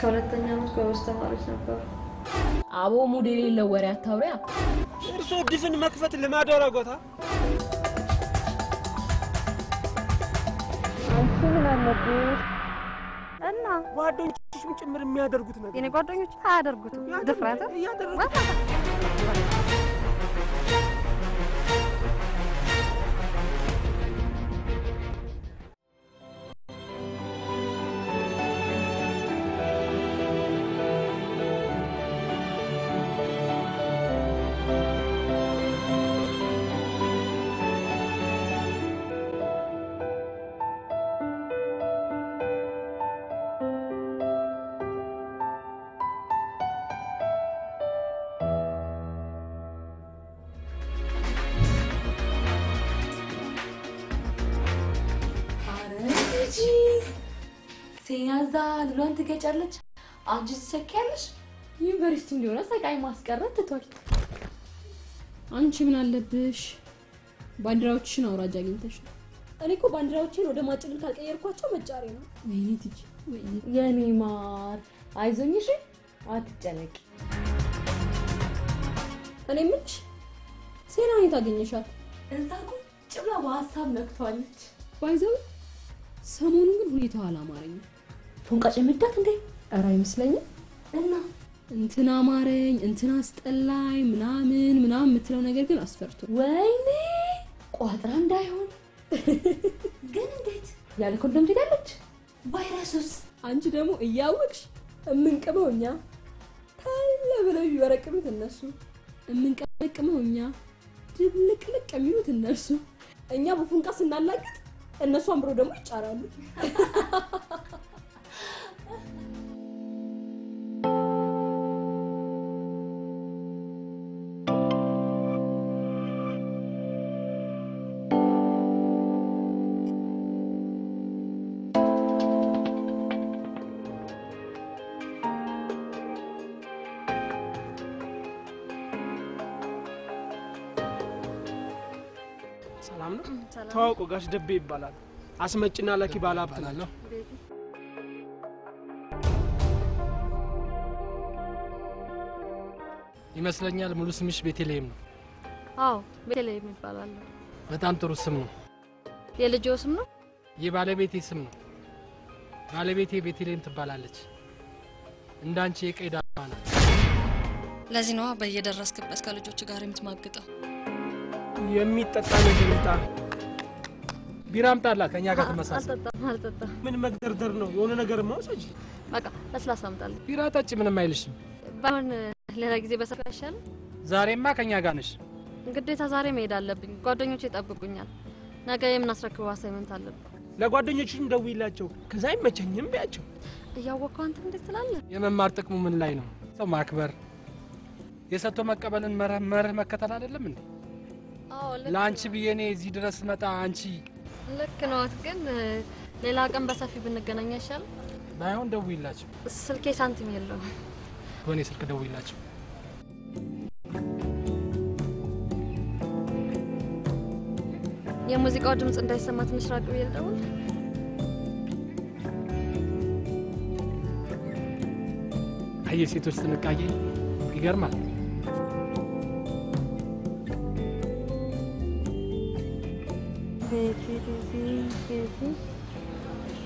ከሁለተኛ ዓመት ጎበዝ ተማሪዎች ነበሩ። አቦ ሞዴል የለው ወሬ አታውሪያ እርሶ ድፍን መክፈት ልማድ አደረጎታ አንቺ ምን አለብሽ እና ጓደኞችሽም ጭምር የሚያደርጉት ነገር የኔ ጓደኞች አያደርጉት ድፍረት ያደርጉት ሲያዛል ሎን ትገጫለች አንቺ ትሰኪያለሽ ዩኒቨርሲቲ እንዲሆነ ሰቃይ ማስቀረት ትቷል አንቺ ምን አለብሽ ባንዲራዎችሽን አውራጅ አግኝተሽ እኔ እኮ ባንዲራዎችን ወደ ማጭብል ካልቀየርኳቸው መጫሪ ነው ወይኔ ትጂ የኔ ማር አይዞኝሽ አትጨነቂ እኔ ምንሽ ሴናን ታገኘሻት እዛ ቁጭ ብላ በሐሳብ ነክቷለች ባይዘው ሰሞኑን ግን ሁኔታው አላማረኝም ፎንቃጭ ምዳት እንዴ ኧረ አይመስለኝም እና እንትና አማረኝ እንትና አስጠላኝ ምናምን የምትለው ነገር ግን አስፈርቶ ወይኔ ቋጥራ እንዳይሆን ግን እንዴት ያለ ኮንዶም ትሄዳለች ቫይረሱስ አንቺ ደግሞ እያወቅሽ እምንቀመው እኛ ታለ ብለው ይወረቅሙት እነሱ እምንቀመቀመው እኛ ድብልቅልቅ የሚሉት እነሱ እኛ በፎንቃ ስናላግጥ እነሱ አምሮ ደግሞ ይጫራሉ ሰላም ነው ታውቆ ጋሽ ደቤ ይባላል አስመጭና ለኪ ባላብት ነው ይመስለኛል ሙሉ ስምሽ ቤተልሔም ነው አዎ ቤተልሔም ይባላል በጣም ጥሩ ስም ነው የልጅ ስም ነው የባለቤቴ ስም ነው ባለቤቴ ቤተልሔም ትባላለች እንዳንቺ የቀይዳ ነው ለዚህ ነው በየደረስክበት ከልጆች ጋር የምትማግጠው የሚጠጣ ነገር ይጣ ቢራም ጣላ ከኛ ጋር ተመሳሳይ አልጠጣም ምን መግደርደር ነው የሆነ ነገር ማውሰጂ በቃ ለስላሳ አምጣልኝ ቢራ ጠጪ ምንም አይልሽም ባይሆን ሌላ ጊዜ በሰፋ ይሻል ዛሬማ ከኛ ጋር ነሽ ግዴታ ዛሬ መሄድ አለብኝ ጓደኞቼ ይጠብቁኛል ነገ የምናስረክበው አሳይመንት አለብኝ ለጓደኞችሽም ደውይላቸው ከዛ አይመቸኝም ቢያቸው እያወቀው አንተ እንዴት ትላለህ የመማር ጥቅሙ ምን ላይ ነው ሰው ማክበር የሰጥቶ መቀበልን መርህ መከተል አይደለም እንዴ አዎ ላንቺ ብየኔ እዚህ ድረስ መጣ አንቺ ልክ ነው ግን ሌላ ቀን በሰፊ ብንገናኝ ይሻል ባይሆን ደውይላቸው ስልኬ ሳንቲም የለውም ወኔ ስልክ ደውይላቸው የሙዚቃው ድምጽ እንዳይሰማ ትንሽ ራቅ ብዬ ልደውል የሴቶች ጥንቃቄ ይገርማል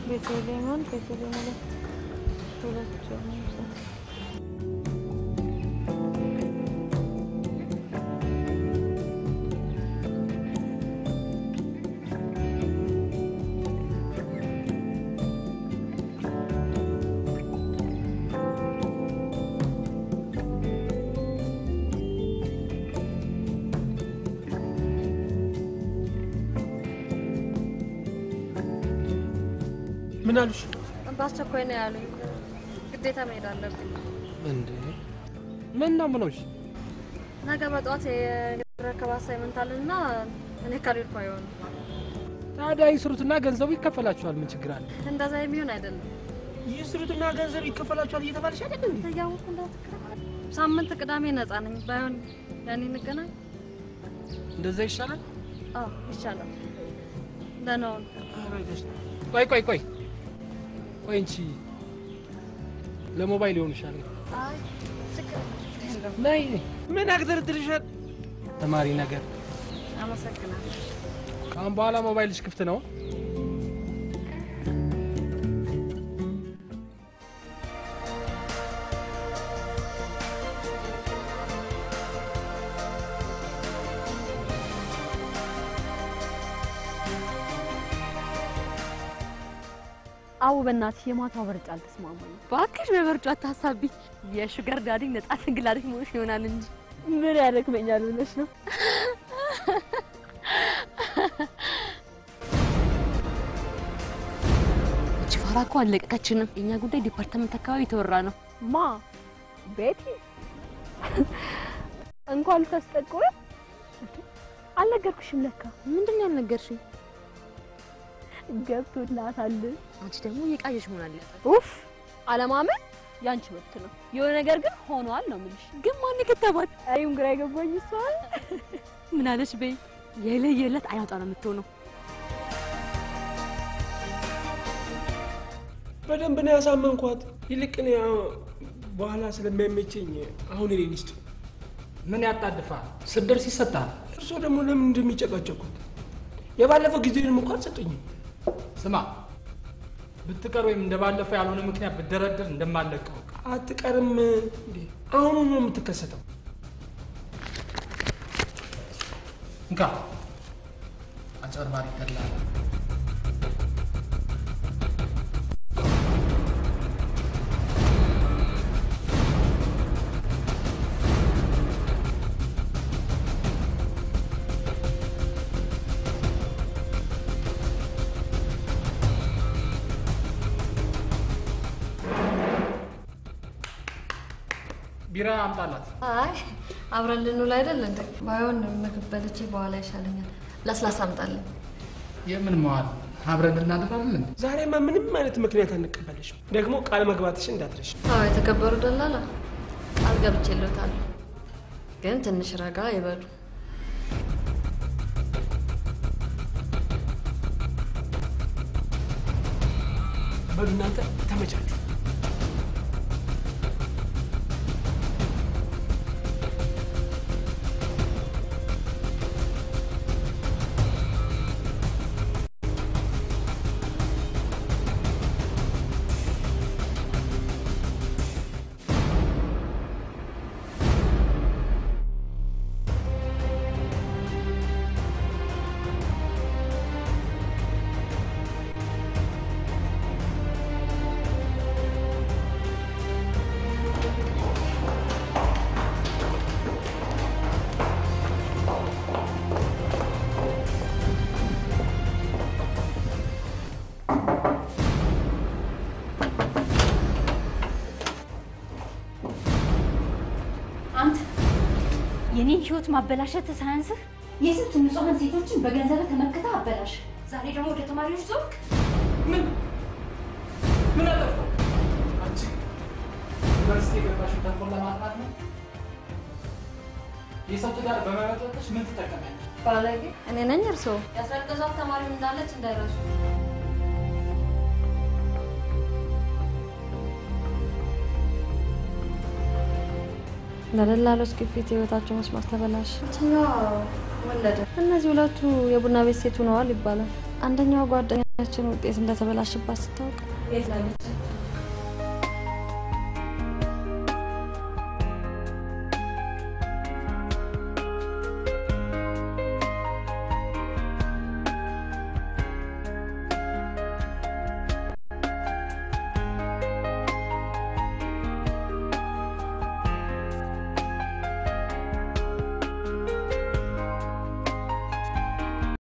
ቤተልሔም ምን አሉሽ ባስቸኳይ ነው ያሉኝ ግዴታ መሄድ አለብኝ እንዴ ምን ነው ምኖሽ ነገ በጧት የረከባ አሳይመንት አለና እኔ ካልሄድኩ አይሆንም ታዲያ ይስሩትና ገንዘቡ ይከፈላችኋል ምን ችግር አለ እንደዛ የሚሆን አይደለም ይስሩትና ገንዘብ ይከፈላችኋል እየተባለሽ አይደል እንዴ ተያውቁ እንዳትከራከር ሳምንት ቅዳሜ ነፃ ነኝ ባይሆን ያኔ እንገናኝ እንደዛ ይሻላል አዎ ይሻላል ለነው ቆይ እንቺ ለሞባይል ይሆን ይሻላል። አይ ላይ ምን አግደርድርሻል? ተማሪ ነገር አመሰግናለሁ። ካሁን በኋላ ሞባይልሽ ክፍት ነው? አው በእናትሽ የማታው በርጫ አልተስማማኝ። ባክሽ በበርጫ አታሳቢ። የሹገር ዳዲ ነጣ እንግላድሽ ሞሽ ይሆናል እንጂ ምን ያደክመኛል ብለሽ ነው? ጭፋራ እኮ አለቀቀችንም። የኛ ጉዳይ ዲፓርትመንት አካባቢ ተወራ ነው። ማ ቤቲ እንኳን ተስጠቆይ አልነገርኩሽም ለካ። ምንድነው ያልነገርሽኝ? ገብቶላታል። አንቺ ደግሞ የቃየሽ መሆን አለ። ኡፍ አለማመን ያንቺ መብት ነው። የሆነ ነገር ግን ሆኗል ነው የምልሽ። ግን ማን ከተባት? አይም ግራ ይገባኝ እሷል። ምን አለሽ በይ? የለየለት አይወጣ ነው የምትሆነው። በደንብ ነው ያሳመንኳት። ይልቅ እኔ በኋላ ስለማይመቸኝ አሁን እኔን ይስጡ። ምን ያጣድፋል? ስደርስ ይሰጣል። እርሶ ደግሞ ለምን እንደሚጨቃጨቁት? የባለፈው ጊዜንም እንኳን ሰጡኝ። ስማ ብትቀር ወይም እንደባለፈው ያልሆነ ምክንያት ብደረደር እንደማለቀው አትቀርም እንዴ? አሁን ነው የምትከሰተው። እንካ አጨርባሪ ተላላ ቢራ አምጣላት። አይ አብረን ልንውል አይደል እንዴ? ባይሆን ምግብ በልቼ በኋላ ይሻለኛል። ለስላሳ አምጣልኝ። የምን መዋል አብረን ልናደር አይደል? ዛሬማ ምንም አይነት ምክንያት አንቀበልሽም። ደግሞ ቃል መግባትሽ እንዳትረሽ። አዎ የተከበሩ ደላላ ቃል ገብቼልዎታለሁ። ግን ትንሽ ረጋ ይበሉ። በሉ እናንተ ተመቻቹ። የኔን ህይወት ማበላሸት ሳያንስህ የስንት ንጹሃን ሴቶችን በገንዘብ ተመክታ አበላሽ። ዛሬ ደግሞ ወደ ተማሪዎች ዞርክ። ምን አጠፋው? አንቺ ዩኒቨርሲቲ የገባሽው ተንኮል ለማጥናት ነው? የሰው ትዳር በመበጥበጥሽ ምን ትጠቀሚያለሽ? ባለጌ እኔ ነኝ። እርስዎ ያስረገዟት ተማሪው እንዳለች እንዳይረሱ። ለደላሎች ግፊት ህይወታቸው መስመር ተበላሽ። አንደኛዋ ወለደ። እነዚህ ሁለቱ የቡና ቤት ሴት ሆነዋል ይባላል። አንደኛዋ ጓደኛችን ውጤት እንደተበላሽባት ስታውቅ የት ላለች